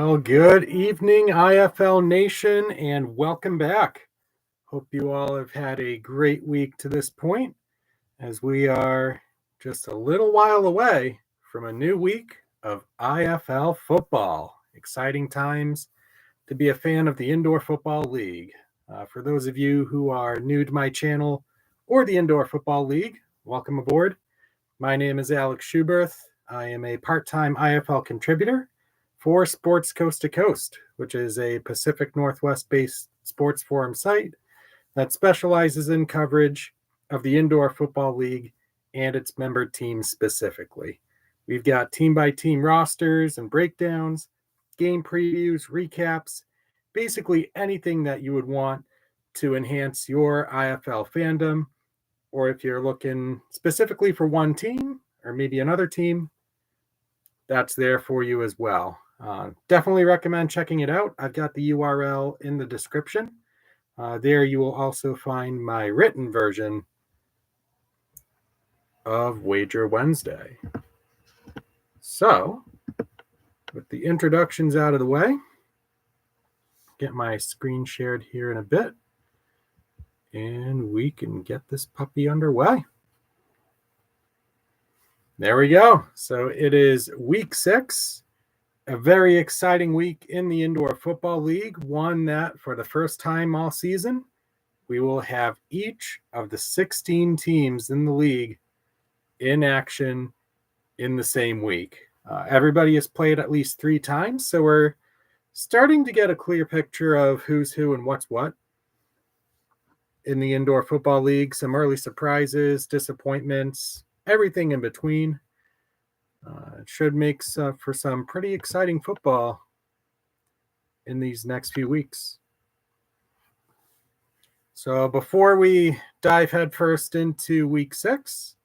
Well, good evening, IFL Nation, and welcome back. Hope you all have had a great week to this point, as we are just a little while away from a new week of IFL football. Exciting times to be a fan of the Indoor Football League. For those of you who are new to my channel or the Indoor Football League, welcome aboard. My name is Alex Schuberth. I am a part-time IFL contributor for Sports Coast to Coast, which is a Pacific Northwest-based sports forum site that specializes in coverage of the Indoor Football League and its member teams specifically. We've got team-by-team rosters and breakdowns, game previews, recaps, basically anything that you would want to enhance your IFL fandom, or if you're looking specifically for one team or maybe another team, that's there for you as well. Definitely recommend checking it out. I've got the URL in the description. There you will also find my written version of Wager Wednesday. So, with the introductions out of the way, get my screen shared here in a bit, and we can get this puppy underway. There we go. So it is week 6. A very exciting week in the Indoor Football League, one that for the first time all season, we will have each of the 16 teams in the league in action in the same week. Everybody has played at least 3 times, so we're starting to get a clear picture of who's who and what's what in the Indoor Football League. Some early surprises, disappointments, everything in between. It should make for some pretty exciting football in these next few weeks. So before we dive headfirst into week 6,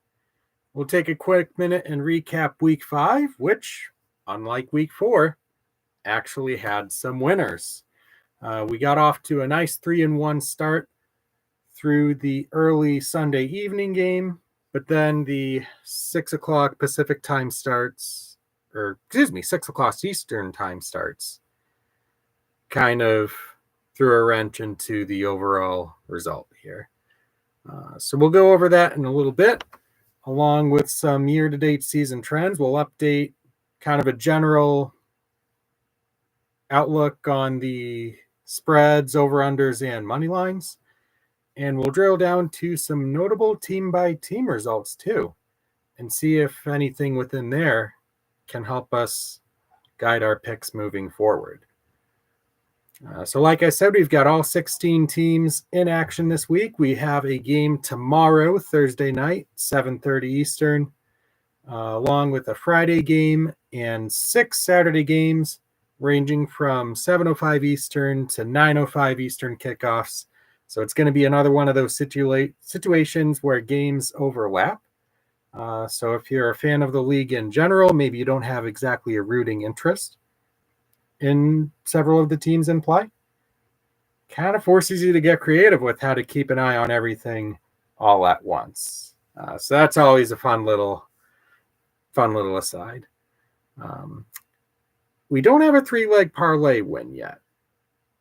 we'll take a quick minute and recap week 5, which, unlike week 4, actually had some winners. We got off to a nice 3-1 start through the early Sunday evening game, but then the 6 o'clock Pacific time starts, 6 o'clock Eastern time starts, kind of threw a wrench into the overall result here. So we'll go over that in a little bit, along with some year-to-date season trends. We'll update kind of a general outlook on the spreads, over-unders, and money lines. And we'll drill down to some notable team-by-team results too, and see if anything within there can help us guide our picks moving forward. So like I said, we've got all 16 teams in action this week. We have a game tomorrow, Thursday night, 7:30 Eastern, along with a Friday game and 6 Saturday games ranging from 7:05 Eastern to 9:05 Eastern kickoffs. So it's going to be another one of those situations where games overlap. So if you're a fan of the league in general, maybe you don't have exactly a rooting interest in several of the teams in play, kind of forces you to get creative with how to keep an eye on everything all at once. So that's always a fun little aside. We don't have a 3-leg parlay win yet,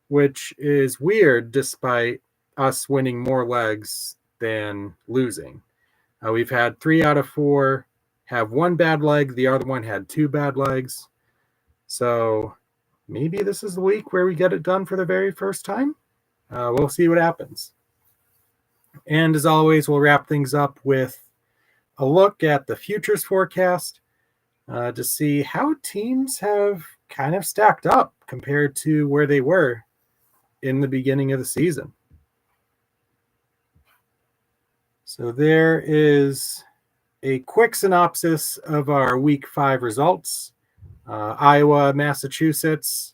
which is weird despite us winning more legs than losing. We've had 3 out of 4 have 1 bad leg. The other one had 2 bad legs. So maybe this is the week where we get it done for the very first time. We'll see what happens. And as always, we'll wrap things up with a look at the futures forecast to see how teams have kind of stacked up compared to where they were in the beginning of the season. So there is a quick synopsis of our week 5 results. Iowa, Massachusetts.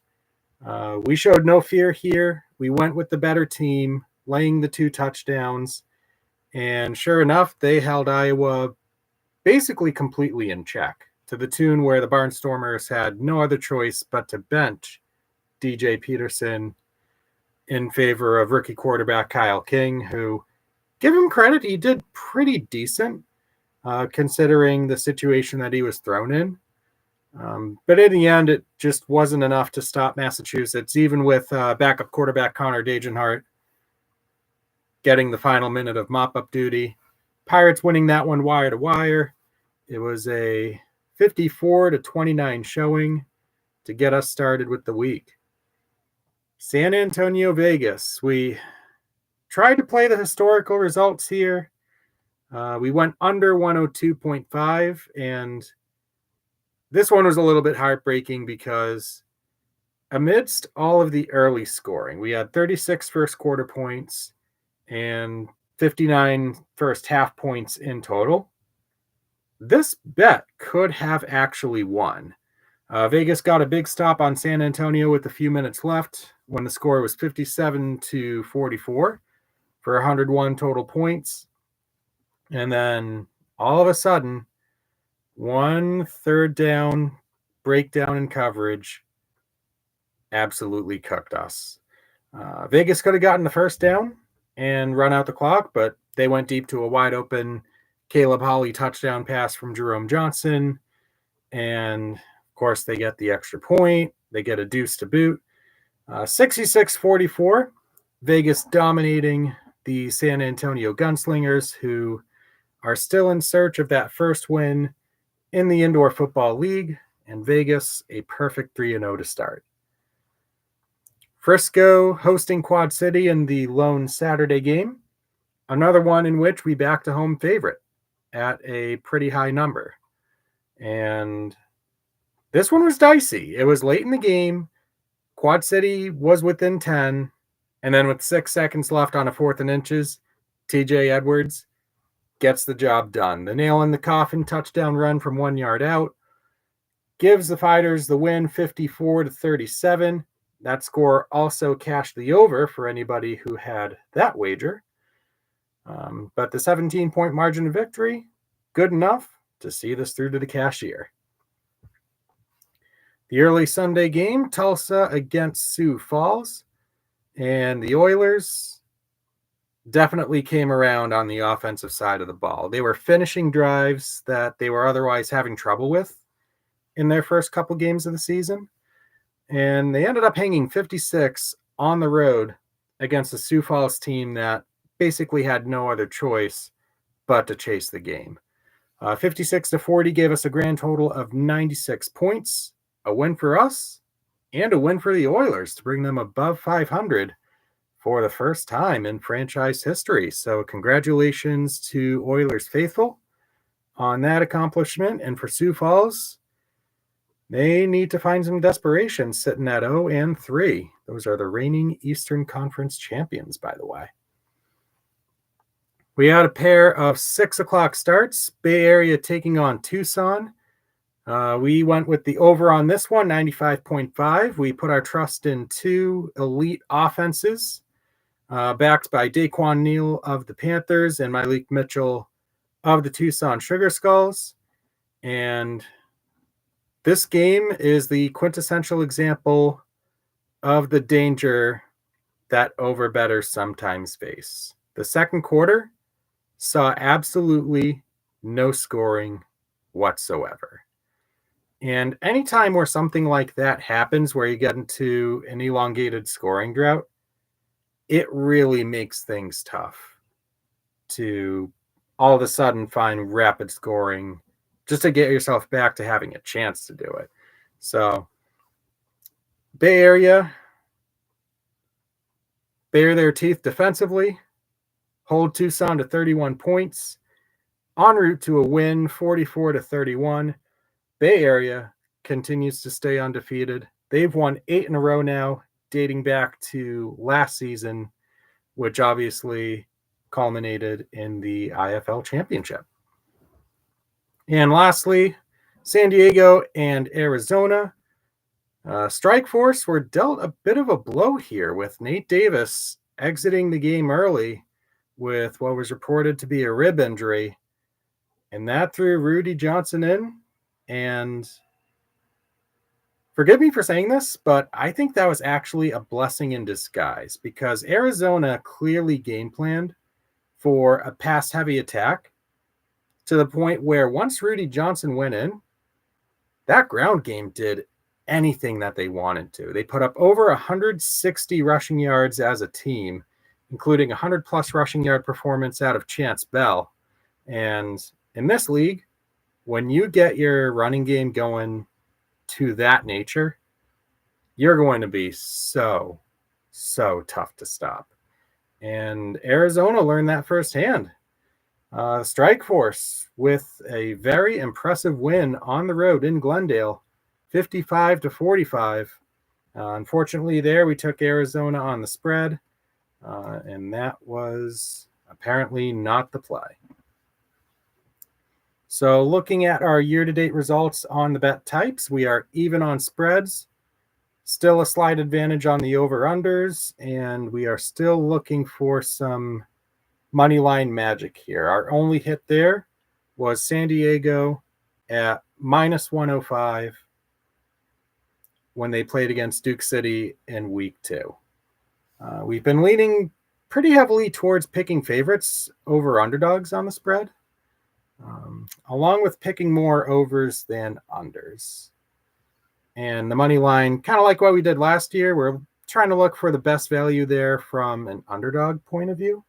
We showed no fear here. We went with the better team, laying the 2 touchdowns. And sure enough, they held Iowa basically completely in check, to the tune where the Barnstormers had no other choice but to bench DJ Peterson in favor of rookie quarterback Kyle King, who, give him credit, he did pretty decent considering the situation that he was thrown in. But in the end, it just wasn't enough to stop Massachusetts, even with backup quarterback Connor Dagenhart getting the final minute of mop-up duty. Pirates winning that one wire to wire. It was a 54-29 showing to get us started with the week. San Antonio, Vegas. We tried to play the historical results here. We went under 102.5, and this one was a little bit heartbreaking because amidst all of the early scoring, we had 36 first quarter points and 59 first half points in total. This bet could have actually won. Vegas got a big stop on San Antonio with a few minutes left when the score was 57-44 for 101 total points. And then all of a sudden, one third down breakdown in coverage absolutely cooked us. Vegas could have gotten the first down and run out the clock, but they went deep to a wide open Caleb Hawley touchdown pass from Jerome Johnson. And of course, they get the extra point. They get a deuce to boot. 66-44, Vegas dominating the San Antonio Gunslingers, who are still in search of that first win in the Indoor Football League, and Vegas a perfect 3-0 to start. Frisco hosting Quad City in the lone Saturday game, another one in which we backed a home favorite at a pretty high number. And this one was dicey. It was late in the game. Quad City was within 10, and then with 6 seconds left on a 4th and inches, TJ Edwards gets the job done. The nail in the coffin touchdown run from 1 yard out gives the Fighters the win 54-37. That score also cashed the over for anybody who had that wager. But the 17-point margin of victory, good enough to see this through to the cashier. The early Sunday game, Tulsa against Sioux Falls, and the Oilers definitely came around on the offensive side of the ball. They were finishing drives that they were otherwise having trouble with in their first couple games of the season, and they ended up hanging 56 on the road against a Sioux Falls team that basically had no other choice but to chase the game. 56-40 gave us a grand total of 96 points, a win for us, and a win for the Oilers to bring them above 500 for the first time in franchise history. So congratulations to Oilers faithful on that accomplishment. And for Sioux Falls, they need to find some desperation sitting at 0-3. Those are the reigning Eastern Conference champions, by the way. We had a pair of 6 o'clock starts, Bay Area taking on Tucson. We went with the over on this one, 95.5. We put our trust in two elite offenses, backed by Daquan Neal of the Panthers and Malik Mitchell of the Tucson Sugar Skulls. And this game is the quintessential example of the danger that overbettors sometimes face. The second quarter saw absolutely no scoring whatsoever. And anytime where something like that happens, where you get into an elongated scoring drought, it really makes things tough to all of a sudden find rapid scoring just to get yourself back to having a chance to do it. So Bay Area bare their teeth defensively, hold Tucson to 31 points, en route to a win 44-31. Bay Area continues to stay undefeated. They've won 8 in a row now, dating back to last season, which obviously culminated in the IFL championship. And lastly, San Diego and Arizona. Strike Force were dealt a bit of a blow here with Nate Davis exiting the game early with what was reported to be a rib injury. And that threw Rudy Johnson in. And forgive me for saying this, but I think that was actually a blessing in disguise because Arizona clearly game planned for a pass-heavy attack to the point where once Rudy Johnson went in, that ground game did anything that they wanted to. They put up over 160 rushing yards as a team, including 100 plus rushing yard performance out of Chance Bell. And in this league, when you get your running game going to that nature, you're going to be so tough to stop. And Arizona learned that firsthand. Strike Force with a very impressive win on the road in Glendale, 55-45. Unfortunately, there we took Arizona on the spread, and that was apparently not the play. So looking at our year-to-date results on the bet types, we are even on spreads, still a slight advantage on the over-unders, and we are still looking for some money line magic here. Our only hit there was San Diego at -105 when they played against Duke City in week 2. We've been leaning pretty heavily towards picking favorites over underdogs on the spread, along with picking more overs than unders. And the money line, kind of like what we did last year, we're trying to look for the best value there from an underdog point of view.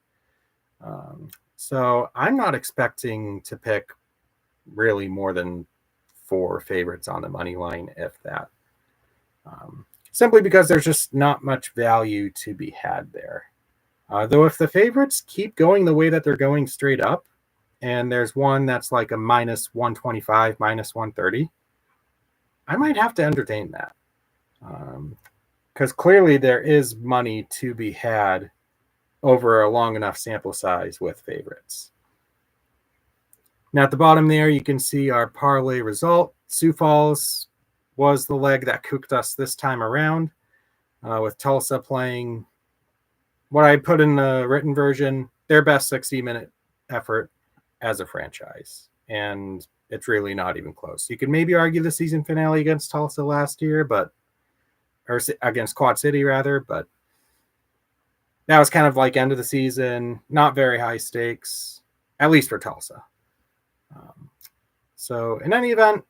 So I'm not expecting to pick really more than 4 favorites on the money line, if that. Simply because there's just not much value to be had there. Though if the favorites keep going the way that they're going straight up, and there's one that's like a -125, -130, I might have to entertain that. Because clearly there is money to be had over a long enough sample size with favorites. Now at the bottom there, you can see our parlay result. Sioux Falls was the leg that cooked us this time around, with Tulsa playing what I put in the written version, their best 60-minute effort as a franchise. And it's really not even close. You could maybe argue the season finale against Tulsa last year, or against Quad City rather, but that was kind of like end of the season, not very high stakes, at least for Tulsa. So in any event,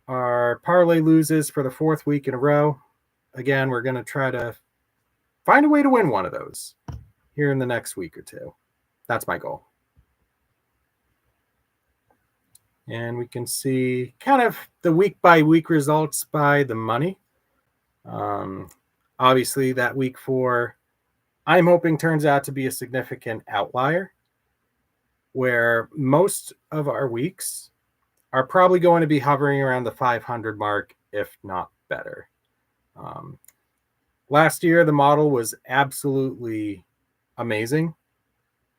our parlay loses for the 4th week in a row. Again, we're going to try to find a way to win one of those here in the next week or 2. That's my goal. And we can see kind of the week-by-week results by the money. Obviously, that week 4, I'm hoping turns out to be a significant outlier, where most of our weeks are probably going to be hovering around the 500 mark, if not better. Last year, the model was absolutely amazing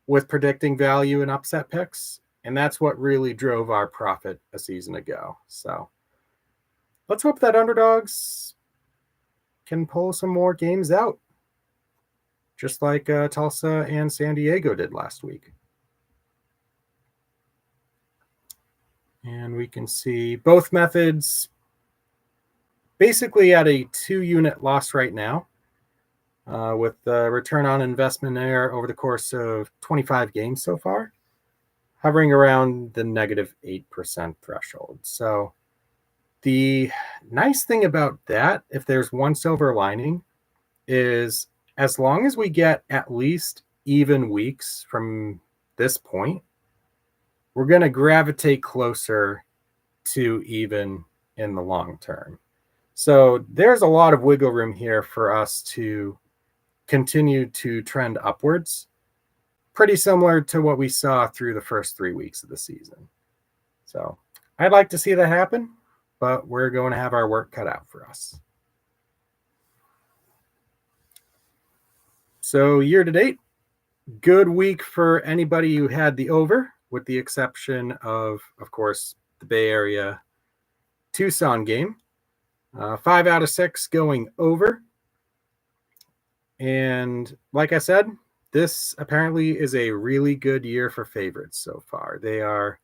with predicting value and upset picks, and that's what really drove our profit a season ago. So let's hope that underdogs can pull some more games out, just like Tulsa and San Diego did last week. And we can see both methods basically at a 2-unit loss right now, with the return on investment there over the course of 25 games so far, hovering around the -8% threshold. So the nice thing about that, if there's one silver lining, is as long as we get at least even weeks from this point, we're going to gravitate closer to even in the long term. So there's a lot of wiggle room here for us to continue to trend upwards, pretty similar to what we saw through the first 3 weeks of the season. So I'd like to see that happen, but we're going to have our work cut out for us. So year to date, good week for anybody who had the over, with the exception of course, the Bay Area Tucson game. 5 out of 6 going over. And like I said, this apparently is a really good year for favorites so far. They are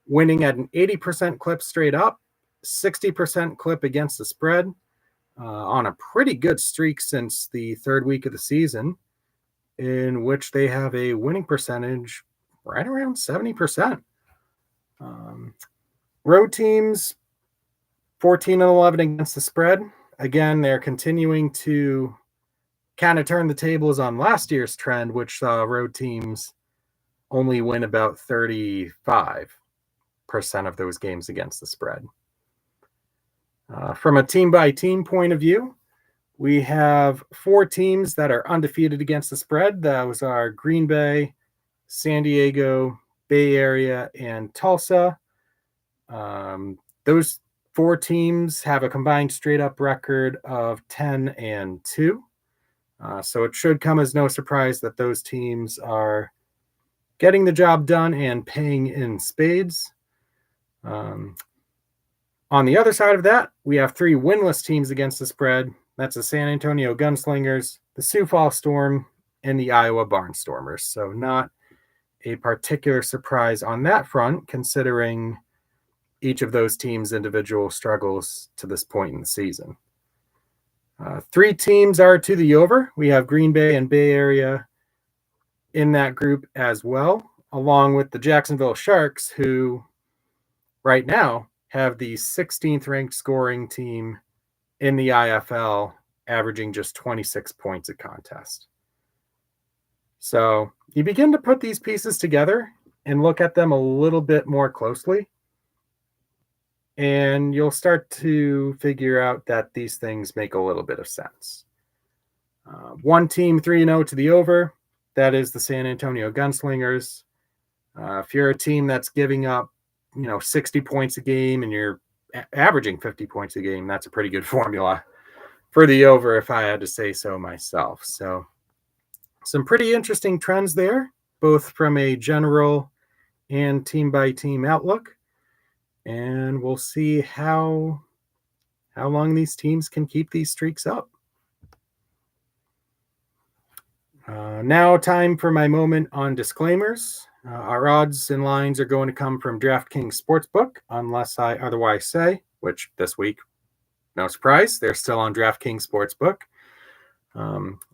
winning at an 80% clip straight up, 60% clip against the spread, on a pretty good streak since the 3rd week of the season, in which they have a winning percentage right around 70%. Road teams 14-11 against the spread. Again, they're continuing to kind of turn the tables on last year's trend, which saw road teams only win about 35% of those games against the spread. From a team-by-team point of view, we have 4 teams that are undefeated against the spread. Those are Green Bay, San Diego, Bay Area, and Tulsa. Those 4 teams have a combined straight-up record of 10-2. So it should come as no surprise that those teams are getting the job done and paying in spades. On the other side of that, we have 3 winless teams against the spread. That's the San Antonio Gunslingers, the Sioux Falls Storm, and the Iowa Barnstormers. So not a particular surprise on that front, considering each of those teams' individual struggles to this point in the season. 3 teams are to the over. We have Green Bay and Bay Area in that group as well, along with the Jacksonville Sharks, who right now have the 16th ranked scoring team in the IFL, averaging just 26 points a contest. So you begin to put these pieces together and look at them a little bit more closely, and you'll start to figure out that these things make a little bit of sense. One team 3-0 to the over, that is the San Antonio Gunslingers. If you're a team that's giving up 60 points a game and you're averaging 50 points a game, that's a pretty good formula for the over, if I had to say so myself. So some pretty interesting trends there, both from a general and team-by-team outlook. And we'll see how long these teams can keep these streaks up. Now time for my moment on disclaimers. Our odds and lines are going to come from DraftKings Sportsbook, unless I otherwise say, which this week, no surprise, they're still on DraftKings Sportsbook.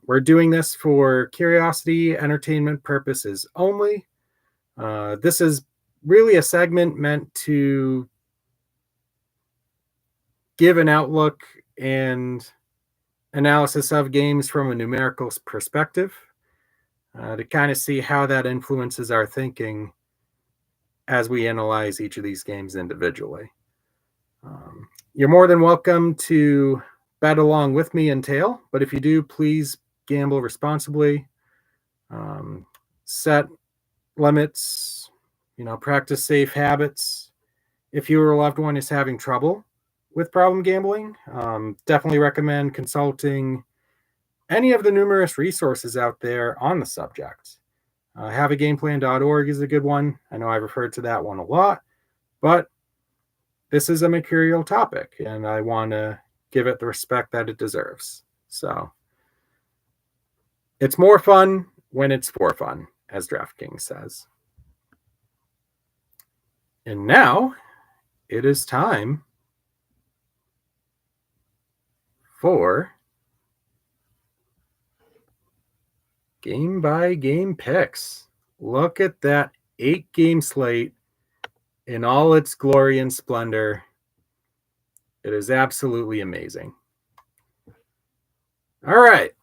We're doing this for curiosity, entertainment purposes only. This is really a segment meant to give an outlook and analysis of games from a numerical perspective, to kind of see how that influences our thinking as we analyze each of these games individually. You're more than welcome to bet along with me and Tail, but if you do, please gamble responsibly. Set limits, practice safe habits. If your loved one is having trouble with problem gambling, definitely recommend consulting any of the numerous resources out there on the subject. Haveagameplan.org is a good one. I know I've referred to that one a lot, but this is a mercurial topic, and I want to give it the respect that it deserves. So it's more fun when it's for fun, as DraftKings says. And now it is time for game-by-game picks. Look at that 8-game slate in all its glory and splendor. It is absolutely amazing. All right.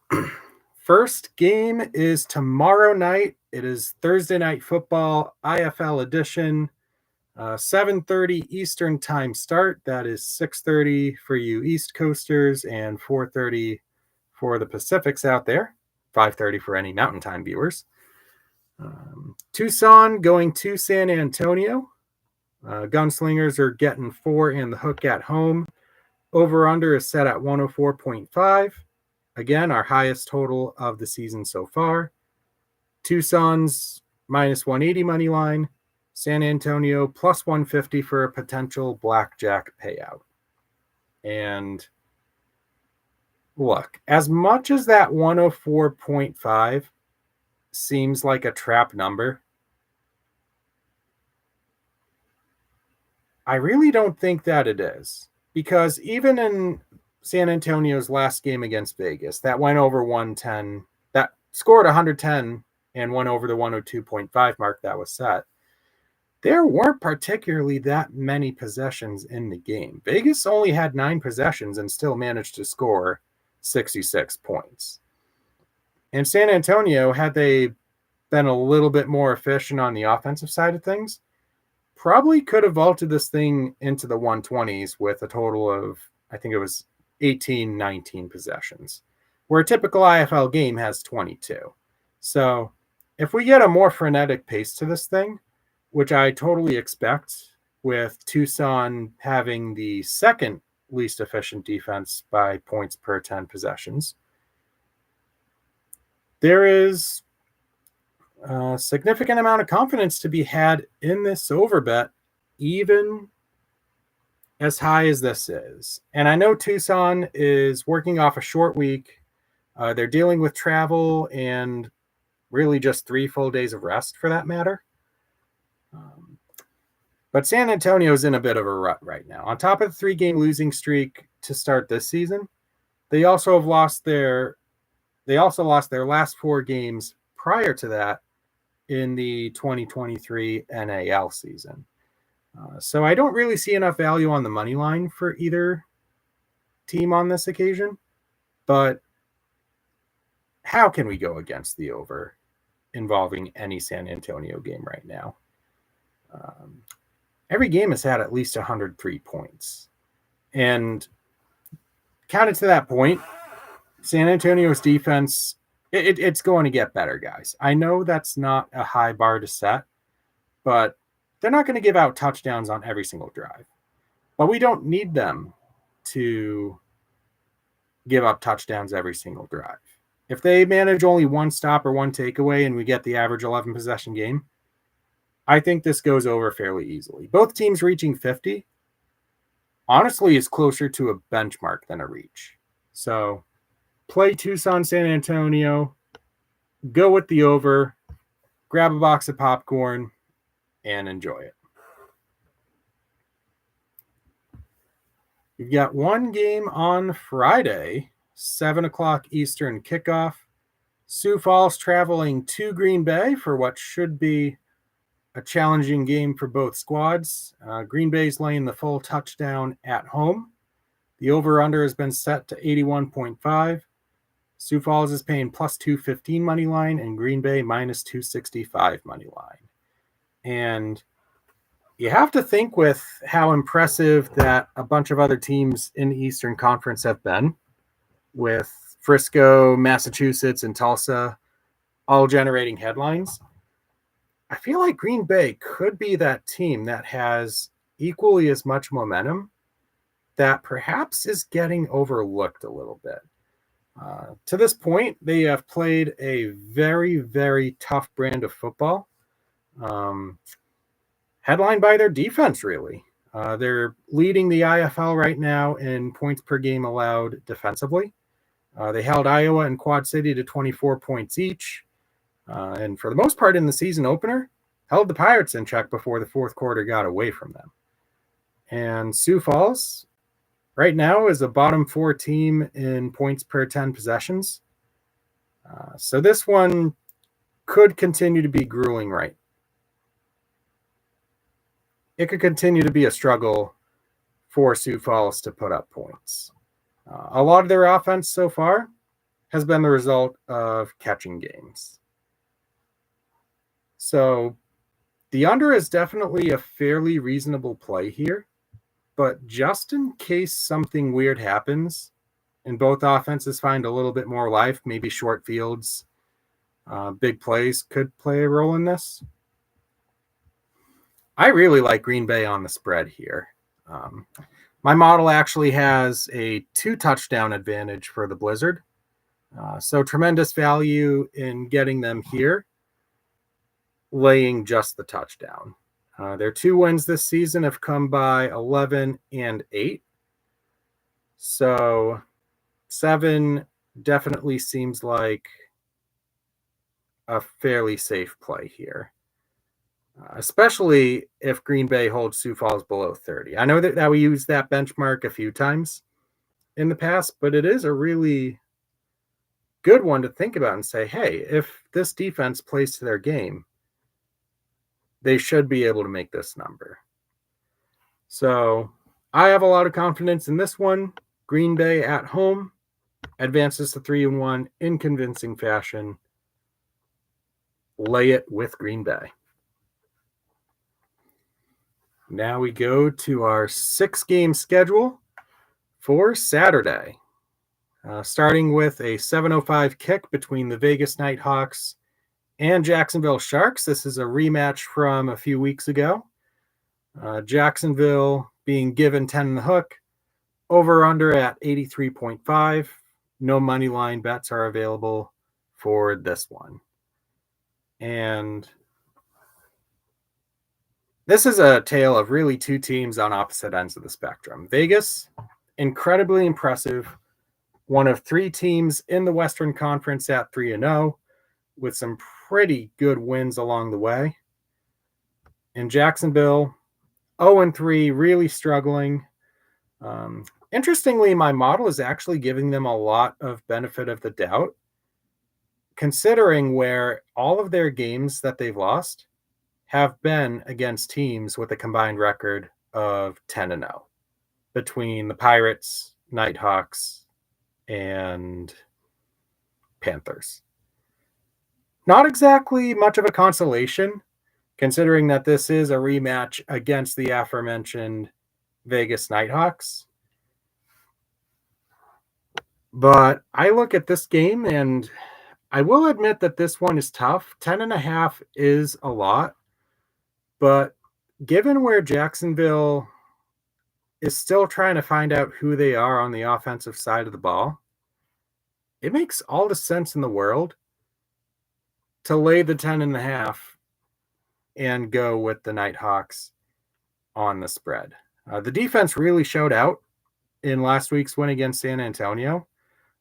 First game is tomorrow night. It is Thursday Night Football, IFL edition. 7:30 Eastern time start. That is 6:30 for you East Coasters and 4:30 for the Pacifics out there. 5:30 for any Mountain Time viewers. Tucson going to San Antonio. Gunslingers are getting 4 and the hook at home. Over-under is set at 104.5. Again, our highest total of the season so far. Tucson's minus 180 money line. San Antonio plus 150 for a potential blackjack payout. And look, as much as that 104.5 seems like a trap number, I really don't think that it is. Because even in San Antonio's last game against Vegas, that went over 110, that scored 110 and went over the 102.5 mark that was set. there weren't particularly that many possessions in the game. Vegas only had 9 possessions and still managed to score 66 points. And San Antonio, had they been a little bit more efficient on the offensive side of things, probably could have vaulted this thing into the 120s with a total of, I think it was 18, 19 possessions, where a typical IFL game has 22. So if we get a more frenetic pace to this thing, which I totally expect, with Tucson having the second least efficient defense by points per 10 possessions, there is a significant amount of confidence to be had in this over bet, even as high as this is. And I know Tucson is working off a short week. They're dealing with travel and really just 3 full days of rest for that matter. But San Antonio is in a bit of a rut right now. On top of the 3-game losing streak to start this season, they also lost their last 4 games prior to that in the 2023 NAL season. So I don't really see enough value on the money line for either team on this occasion. But how can we go against the over involving any San Antonio game right now? Every game has had at least 103 points. And counted to that point, San Antonio's defense, it's going to get better, guys. I know that's not a high bar to set, but they're not going to give out touchdowns on every single drive. But we don't need them to give up touchdowns every single drive. If they manage only 1 stop or 1 takeaway and we get the average 11 possession game, I think this goes over fairly easily. Both teams reaching 50, honestly, is closer to a benchmark than a reach. So play Tucson, San Antonio, go with the over, grab a box of popcorn, and enjoy it. You've got one game on Friday, 7 o'clock Eastern kickoff. Sioux Falls traveling to Green Bay for what should be a challenging game for both squads. Green Bay's laying the full touchdown at home. The over-under has been set to 81.5. Sioux Falls is paying plus 215 money line and Green Bay minus 265 money line. And you have to think with how impressive that a bunch of other teams in the Eastern Conference have been, with Frisco, Massachusetts, and Tulsa all generating headlines. I feel like Green Bay could be that team that has equally as much momentum that perhaps is getting overlooked a little bit. To this point, they have played a very, very tough brand of football, headlined by their defense, really. They're leading the IFL right now in points per game allowed defensively. They held Iowa and Quad City to 24 points each. And for the most part in the season opener, held the Pirates in check before the fourth quarter got away from them. And Sioux Falls right now is a bottom 4 team in points per 10 possessions. So this one could continue to be grueling, right? It could continue to be a struggle for Sioux Falls to put up points. A lot of their offense so far has been the result of catching games. So the under is definitely a fairly reasonable play here, but just in case something weird happens and both offenses find a little bit more life, maybe short fields, big plays could play a role in this. I really like Green Bay on the spread here. My model actually has a 2 touchdown advantage for the Blizzard. So tremendous value in getting them here, laying just the touchdown. Their 2 wins this season have come by 11 and 8. So 7 definitely seems like a fairly safe play here, especially if Green Bay holds Sioux Falls below 30. I know that we used that benchmark a few times in the past, but it is a really good one to think about and say, hey, if this defense plays to their game, they should be able to make this number. So I have a lot of confidence in this one. Green Bay at home advances to 3-1 in convincing fashion. Lay it with Green Bay. Now we go to our 6-game schedule for Saturday. Starting with a 7:05 kick between the Vegas Nighthawks and Jacksonville Sharks. This is a rematch from a few weeks ago. Jacksonville being given 10 in the hook, over under at 83.5. No money line bets are available for this one. And this is a tale of really two teams on opposite ends of the spectrum. Vegas, incredibly impressive. One of 3 teams in the Western Conference at 3-0 with some pretty good wins along the way. And Jacksonville, 0-3, really struggling. Interestingly, my model is actually giving them a lot of benefit of the doubt, considering where all of their games that they've lost have been against teams with a combined record of 10-0 between the Pirates, Nighthawks, and Panthers. Not exactly much of a consolation, considering that this is a rematch against the aforementioned Vegas Nighthawks. But I look at this game, and I will admit that this one is tough. 10.5 is a lot. But given where Jacksonville is still trying to find out who they are on the offensive side of the ball, it makes all the sense in the world to lay the 10.5 and go with the Nighthawks on the spread. The defense really showed out in last week's win against San Antonio.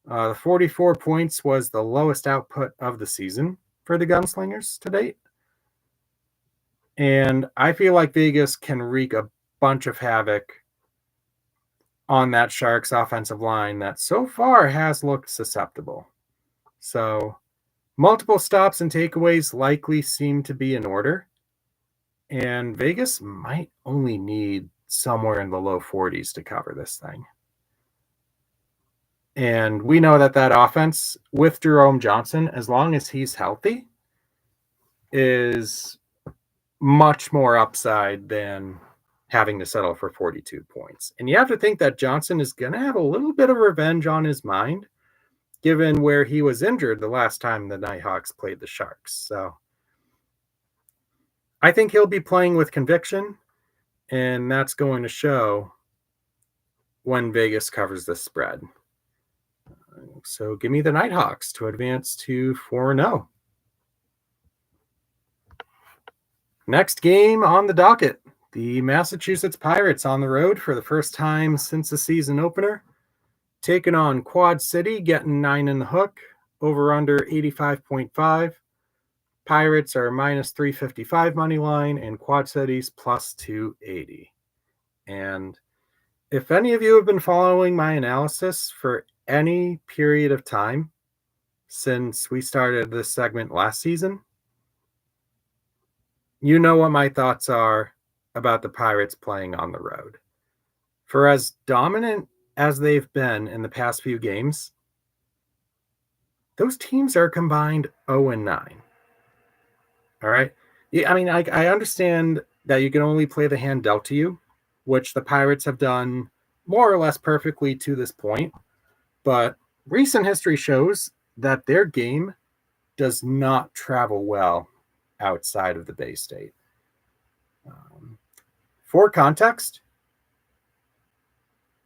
The 44 points was the lowest output of the season for the Gunslingers to date. And I feel like Vegas can wreak a bunch of havoc on that Sharks offensive line that so far has looked susceptible. So multiple stops and takeaways likely seem to be in order. And Vegas might only need somewhere in the low 40s to cover this thing. And we know that offense with Jerome Johnson, as long as he's healthy, is much more upside than having to settle for 42 points. And you have to think that Johnson is going to have a little bit of revenge on his mind, given where he was injured the last time the Nighthawks played the Sharks. So I think he'll be playing with conviction, and that's going to show when Vegas covers this spread. So give me the Nighthawks to advance to 4-0. Next game on the docket, the Massachusetts Pirates on the road for the first time since the season opener, taking on Quad City, getting 9 in the hook, over under 85.5. Pirates are minus 355 money line, and Quad City's plus 280. And if any of you have been following my analysis for any period of time since we started this segment last season, you know what my thoughts are about the Pirates playing on the road. For as dominant as they've been in the past few games, those teams are combined 0-9. All right? I mean, I understand that you can only play the hand dealt to you, which the Pirates have done more or less perfectly to this point. But recent history shows that their game does not travel well outside of the Bay State. For context,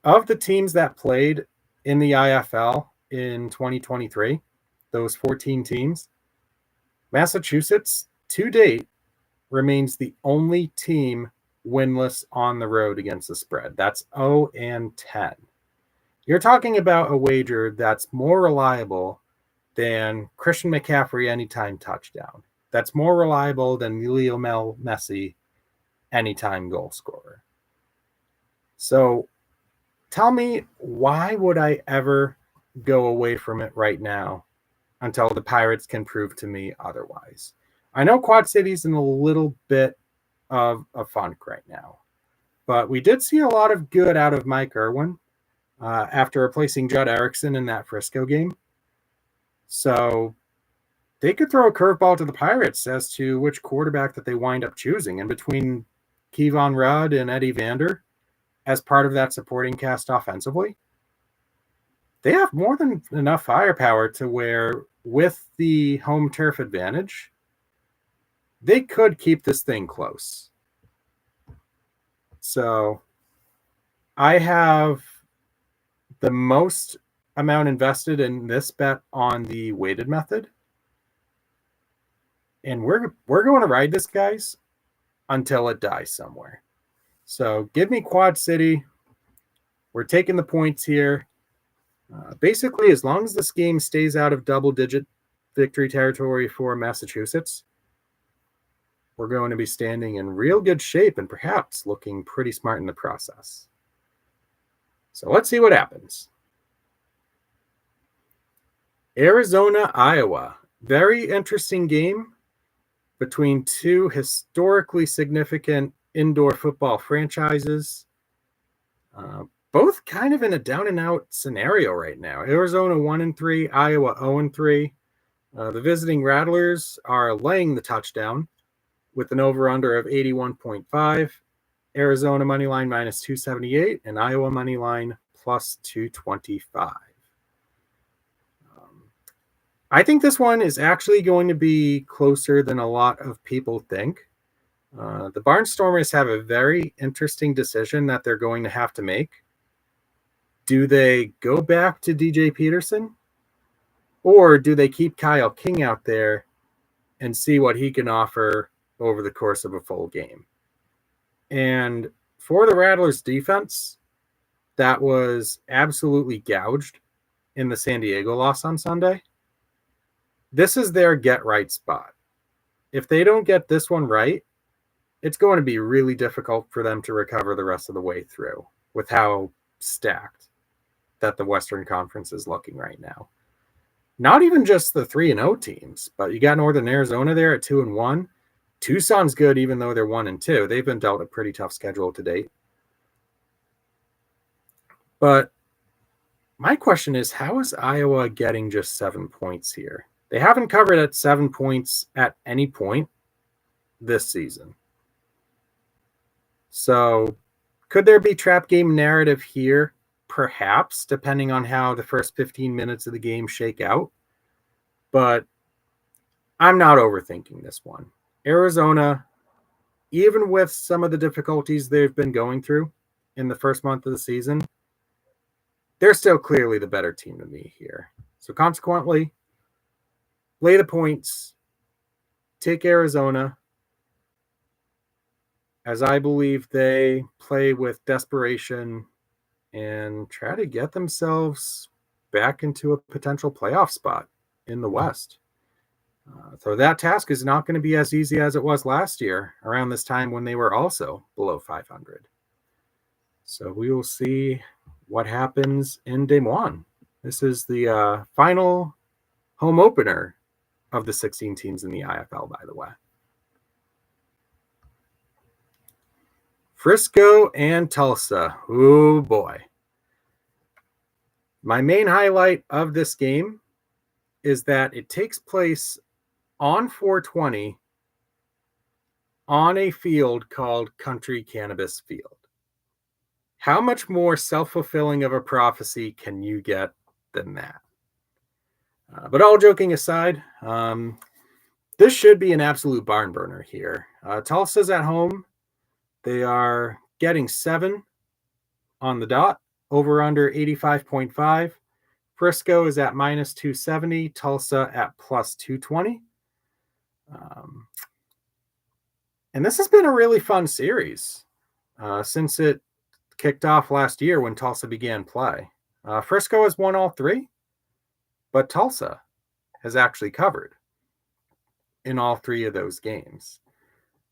of the teams that played in the IFL in 2023, those 14 teams, Massachusetts to date remains the only team winless on the road against the spread. That's 0-10. You're talking about a wager that's more reliable than Christian McCaffrey anytime touchdown. That's more reliable than Lionel Messi anytime goal scorer. So tell me, why would I ever go away from it right now until the Pirates can prove to me otherwise? I know Quad City's in a little bit of a funk right now. But we did see a lot of good out of Mike Irwin after replacing Judd Erickson in that Frisco game. So they could throw a curveball to the Pirates as to which quarterback that they wind up choosing. And between Kevon Rudd and Eddie Vander as part of that supporting cast offensively, they have more than enough firepower to where, with the home turf advantage, they could keep this thing close. So I have the most amount invested in this bet on the weighted method. And we're going to ride this, guys, until it dies somewhere. So give me Quad City. We're taking the points here. Basically, as long as this game stays out of double-digit victory territory for Massachusetts, we're going to be standing in real good shape and perhaps looking pretty smart in the process. So let's see what happens. Arizona, Iowa. Very interesting game between two historically significant indoor football franchises. Both kind of in a down-and-out scenario right now. Arizona 1-3, Iowa 0-3. The visiting Rattlers are laying the touchdown with an over-under of 81.5. Arizona money line minus 278 and Iowa money line plus 225. I think this one is actually going to be closer than a lot of people think. The Barnstormers have a very interesting decision that they're going to have to make. Do they go back to DJ Peterson? Or do they keep Kyle King out there and see what he can offer over the course of a full game? And for the Rattlers defense, that was absolutely gouged in the San Diego loss on Sunday. This is their get-right spot. If they don't get this one right, it's going to be really difficult for them to recover the rest of the way through with how stacked that the Western Conference is looking right now. Not even just the 3-0 teams, but you got Northern Arizona there at 2-1. Tucson's good, even though they're 1-2. They've been dealt a pretty tough schedule to date. But my question is, how is Iowa getting just 7 points here? They haven't covered at 7 points at any point this season. So could there be trap game narrative here? Perhaps, depending on how the first 15 minutes of the game shake out. But I'm not overthinking this one. Arizona, even with some of the difficulties they've been going through in the first month of the season, they're still clearly the better team to me here. So consequently, lay the points, take Arizona, as I believe they play with desperation and try to get themselves back into a potential playoff spot in the West. So that task is not going to be as easy as it was last year around this time when they were also below 500. So we will see what happens in Des Moines. This is the final home opener of the 16 teams in the IFL, by the way. Frisco and Tulsa. Oh, boy. My main highlight of this game is that it takes place on 420 on a field called Country Cannabis Field. How much more self-fulfilling of a prophecy can you get than that? But all joking aside, this should be an absolute barn burner here. Tulsa's at home. They are getting 7 on the dot, over under 85.5. Frisco is at minus 270, Tulsa at plus 220. And this has been a really fun series since it kicked off last year when Tulsa began play. Frisco has won all 3, but Tulsa has actually covered in all 3 of those games.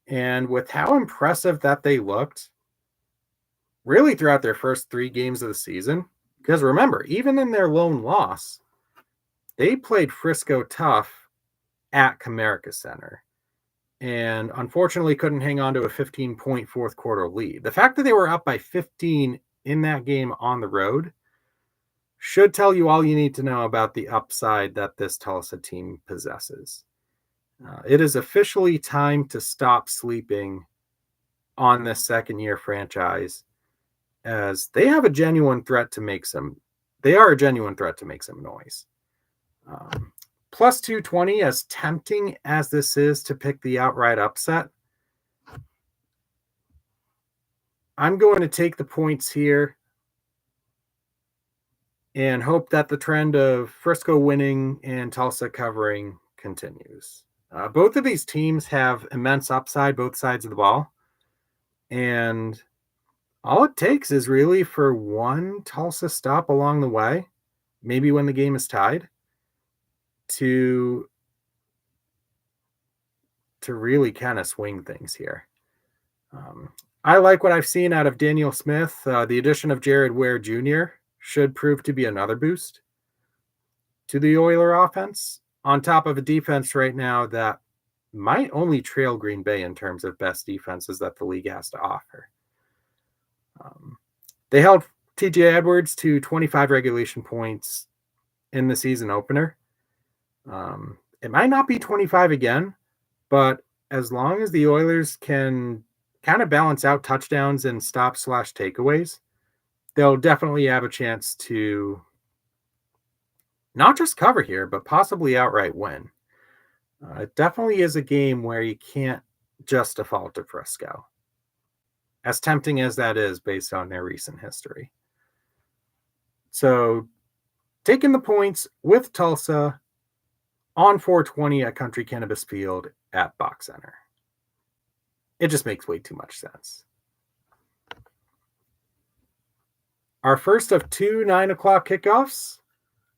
And with how impressive that they looked really throughout their first 3 games of the season, because remember, even in their lone loss, they played Frisco tough at Comerica Center. and unfortunately couldn't hang on to a 15-point fourth quarter lead. The fact that they were up by 15 in that game on the road should tell you all you need to know about the upside that this Tulsa team possesses. It is officially time to stop sleeping on this second-year franchise, as they have a genuine threat to make some. They are a genuine threat to make some noise. Plus 220, as tempting as this is to pick the outright upset, I'm going to take the points here and hope that the trend of Frisco winning and Tulsa covering continues. Both of these teams have immense upside, both sides of the ball. And all it takes is really for one Tulsa stop along the way, maybe when the game is tied, to really kind of swing things here. I like what I've seen out of Daniel Smith. The addition of Jared Ware Jr. should prove to be another boost to the Oiler offense, on top of a defense right now that might only trail Green Bay in terms of best defenses that the league has to offer. They held TJ Edwards to 25 regulation points in the season opener. It might not be 25 again, but as long as the Oilers can kind of balance out touchdowns and stops/takeaways, they'll definitely have a chance to not just cover here, but possibly outright win. It definitely is a game where you can't just default to Frisco, as tempting as that is based on their recent history. So taking the points with Tulsa on 420 at Country Cannabis Field at Box Center. It just makes way too much sense. Our first of two 9 o'clock kickoffs,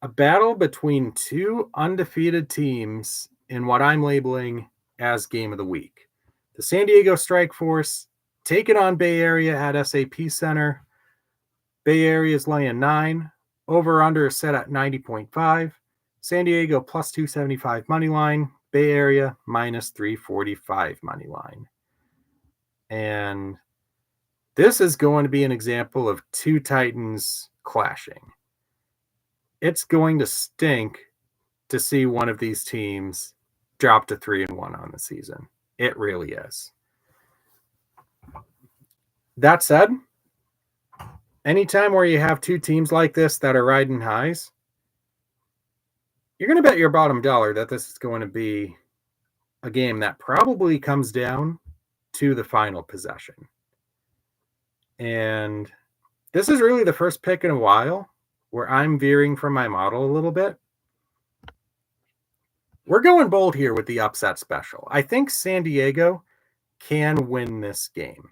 a battle between two undefeated teams in what I'm labeling as game of the week. The San Diego Strike Force taking on Bay Area at SAP Center. Bay Area is laying 9. Over/under is set at 90.5. San Diego plus 275 money line. Bay Area minus 345 money line. And this is going to be an example of two Titans clashing. It's going to stink to see one of these teams drop to 3-1 on the season. It really is. That said, anytime where you have two teams like this that are riding highs, you're going to bet your bottom dollar that this is going to be a game that probably comes down to the final possession. And this is really the first pick in a while where I'm veering from my model a little bit. We're going bold here with the upset special. I think San Diego can win this game.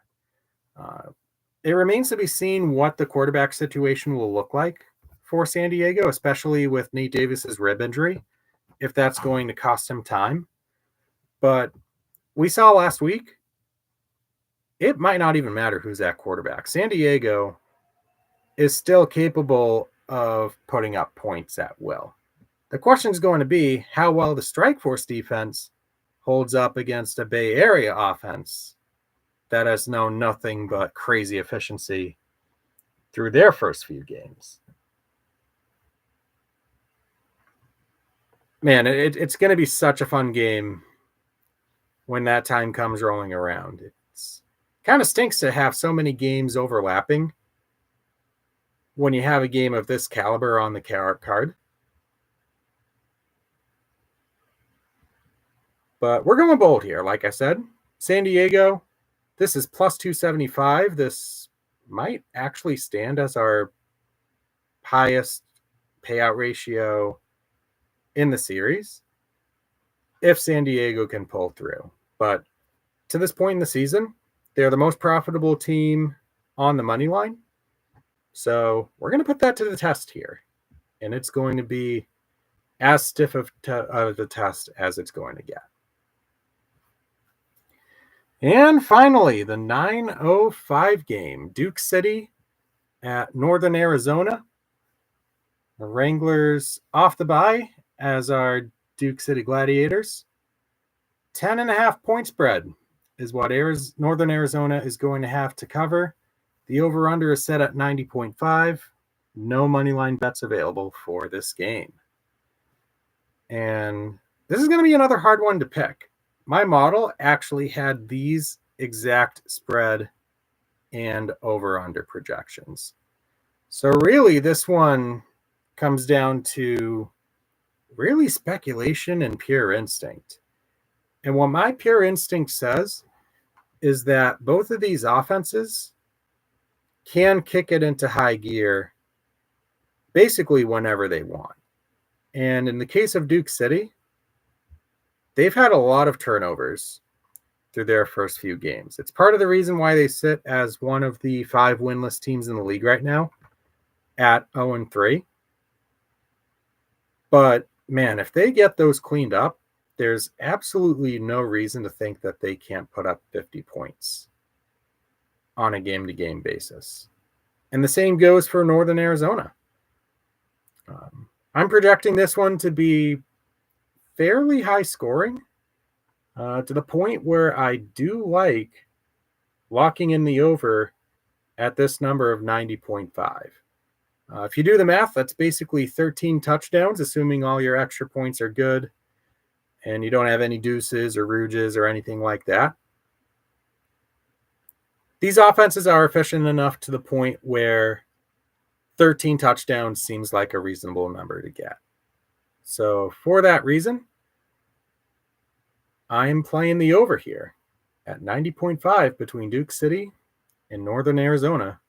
It remains to be seen what the quarterback situation will look like for San Diego, especially with Nate Davis's rib injury, if that's going to cost him time. But we saw last week, it might not even matter who's at quarterback. San Diego is still capable of putting up points at will. The question is going to be how well the Strike Force defense holds up against a Bay Area offense that has known nothing but crazy efficiency through their first few games. Man, it's going to be such a fun game when that time comes rolling around. It's kind of stinks to have so many games overlapping when you have a game of this caliber on the card. But we're going bold here. Like I said, San Diego, this is plus 275. This might actually stand as our highest payout ratio in the series if San Diego can pull through. But to this point in the season, they're the most profitable team on the money line. So we're going to put that to the test here. And it's going to be as stiff of the test as it's going to get. And finally, the 9:05 game, Duke City at Northern Arizona. The Wranglers off the bye, as are Duke City Gladiators. 10.5 point spread is what Northern Arizona is going to have to cover. The over-under is set at 90.5. No money line bets available for this game. And this is going to be another hard one to pick. My model actually had these exact spread and over-under projections. So really, this one comes down to really speculation and pure instinct. And what my pure instinct says is that both of these offenses can kick it into high gear basically whenever they want. And in the case of Duke City, they've had a lot of turnovers through their first few games. It's part of the reason why they sit as one of the 5 winless teams in the league right now at 0-3. But man, if they get those cleaned up, there's absolutely no reason to think that they can't put up 50 points on a game-to-game basis. And the same goes for Northern Arizona. I'm projecting this one to be fairly high scoring, to the point where I do like locking in the over at this number of 90.5. If you do the math, that's basically 13 touchdowns, assuming all your extra points are good and you don't have any deuces or rouges or anything like that. These offenses are efficient enough to the point where 13 touchdowns seems like a reasonable number to get. So for that reason, I'm playing the over here at 90.5 between Duke City and Northern Arizona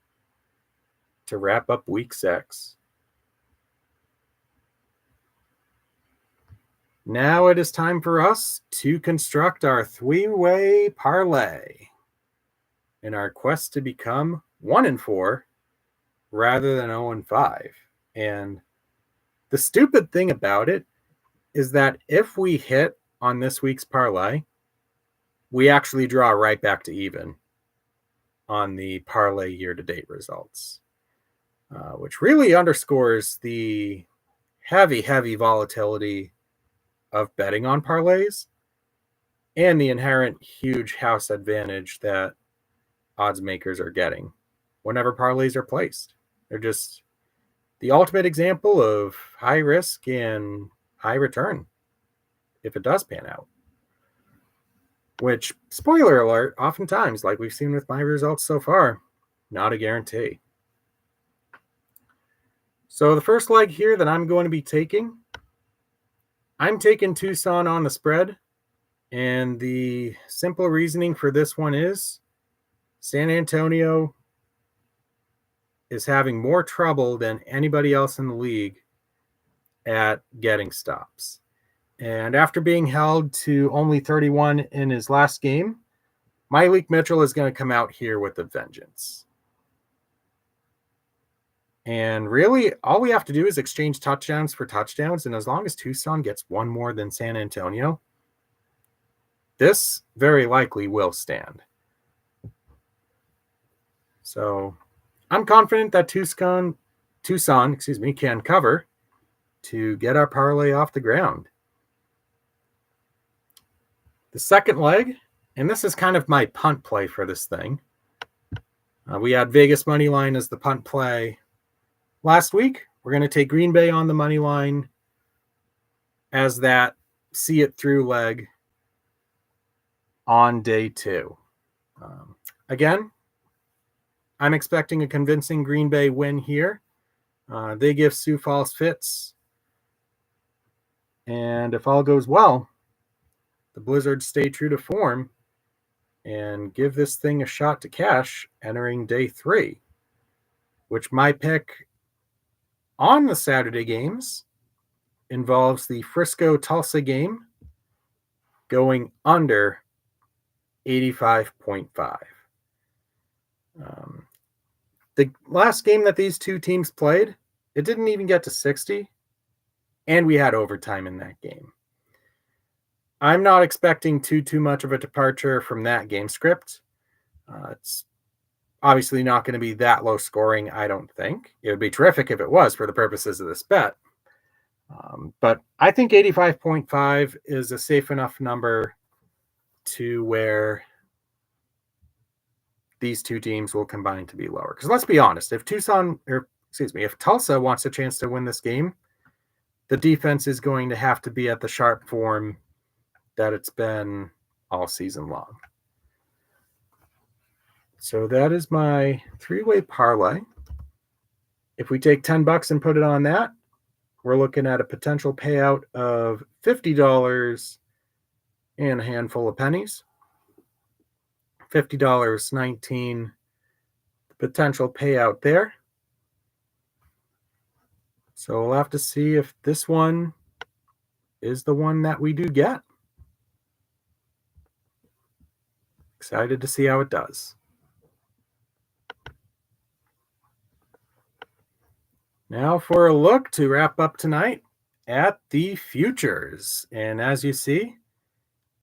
to wrap up week 6. Now it is time for us to construct our 3-way parlay in our quest to become 1-4 rather than 0-5. And the stupid thing about it is that if we hit on this week's parlay, we actually draw right back to even on the parlay year-to-date results, which really underscores the heavy volatility of betting on parlays and the inherent huge house advantage that odds makers are getting whenever parlays are placed. They're just the ultimate example of high risk and high return if it does pan out. Which, spoiler alert, oftentimes, like we've seen with my results so far, not a guarantee. So the first leg here that I'm going to be taking, I'm taking Tucson on the spread. And the simple reasoning for this one is San Antonio is having more trouble than anybody else in the league at getting stops. And after being held to only 31 in his last game, Malik Mitchell is going to come out here with a vengeance. And really, all we have to do is exchange touchdowns for touchdowns. And as long as Tucson gets one more than San Antonio, this very likely will stand. So I'm confident that Tucson, can cover to get our parlay off the ground. The second leg, and this is kind of my punt play for this thing. We had Vegas money line as the punt play last week. We're going to take Green Bay on the money line as that see it through leg on day 2. Again, I'm expecting a convincing Green Bay win here. They give Sioux Falls fits. And if all goes well, the Blizzards stay true to form and give this thing a shot to cash entering day 3, which my pick on the Saturday games involves the Frisco-Tulsa game going under 85.5. The last game that these two teams played, it didn't even get to 60, and we had overtime in that game. I'm not expecting too much of a departure from that game script. It's obviously not going to be that low scoring, I don't think. It would be terrific if it was for the purposes of this bet. But I think 85.5 is a safe enough number to where these two teams will combine to be lower. Because let's be honest, if Tulsa wants a chance to win this game, the defense is going to have to be at the sharp form that it's been all season long. So that is my three-way parlay. If we take $10 and put it on that, we're looking at a potential payout of $50 and a handful of pennies. $50.19 potential payout there. So we'll have to see if this one is the one that we do get. Excited to see how it does. Now for a look to wrap up tonight at the futures. And as you see,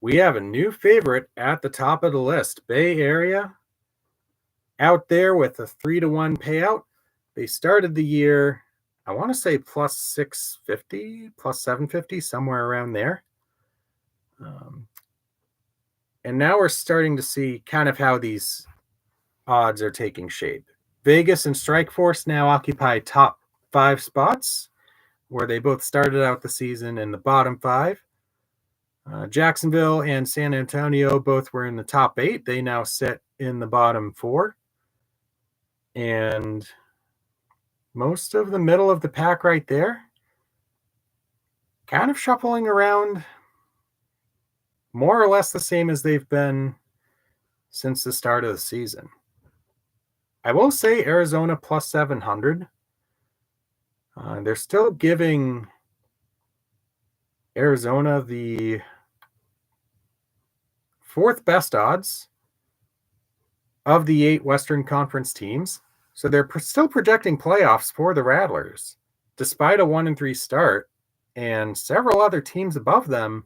we have a new favorite at the top of the list. Bay Area out there with a 3-1 payout. They started the year, I want to say plus 650, plus 750, somewhere around there. And now we're starting to see kind of how these odds are taking shape. Vegas and Strikeforce now occupy top 5 spots, where they both started out the season in the bottom 5. Jacksonville and San Antonio both were in the top 8. They now sit in the bottom 4. And most of the middle of the pack right there, kind of shuffling around more or less the same as they've been since the start of the season. I will say Arizona plus 700. They're still giving Arizona the 4th best odds of the 8 Western Conference teams. So they're still projecting playoffs for the Rattlers, despite a 1-3 start, and several other teams above them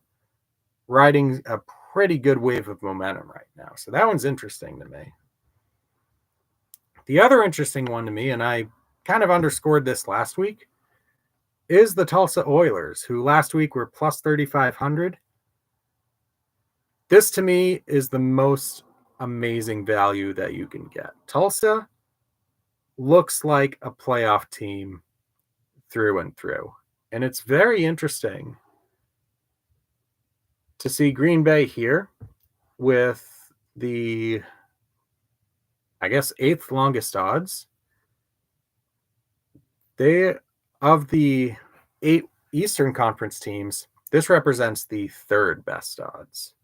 riding a pretty good wave of momentum right now. So that one's interesting to me. The other interesting one to me, and I kind of underscored this last week, is the Tulsa Oilers, who last week were plus 3,500. This to me is the most amazing value that you can get. Tulsa looks like a playoff team through and through. And it's very interesting to see Green Bay here with the, I guess, 8th longest odds. Of the 8 Eastern Conference teams, this represents the 3rd best odds.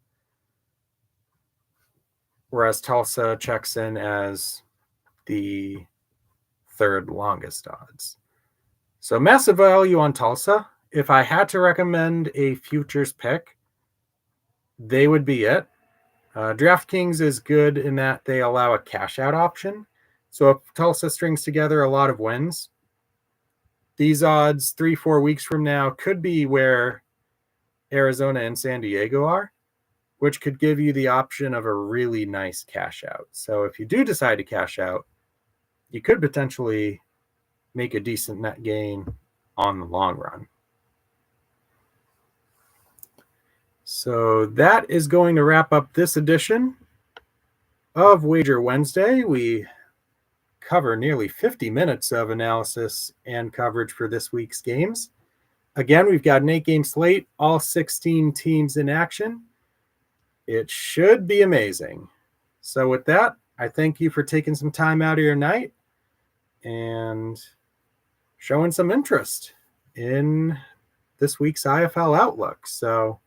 Whereas Tulsa checks in as the 3rd longest odds. So massive value on Tulsa. If I had to recommend a futures pick, they would be it. DraftKings is good in that they allow a cash out option. So if Tulsa strings together a lot of wins, these odds 3-4 weeks from now could be where Arizona and San Diego are, which could give you the option of a really nice cash out. So if you do decide to cash out, you could potentially make a decent net gain on the long run. So that is going to wrap up this edition of Wager Wednesday. We cover nearly 50 minutes of analysis and coverage for this week's games. Again, we've got an 8-game slate, all 16 teams in action. It should be amazing. So with that, I thank you for taking some time out of your night and showing some interest in this week's IFL Outlook. So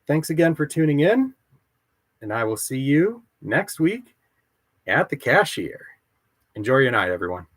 thanks again for tuning in, and I will see you next week at the cashier. Enjoy your night, everyone.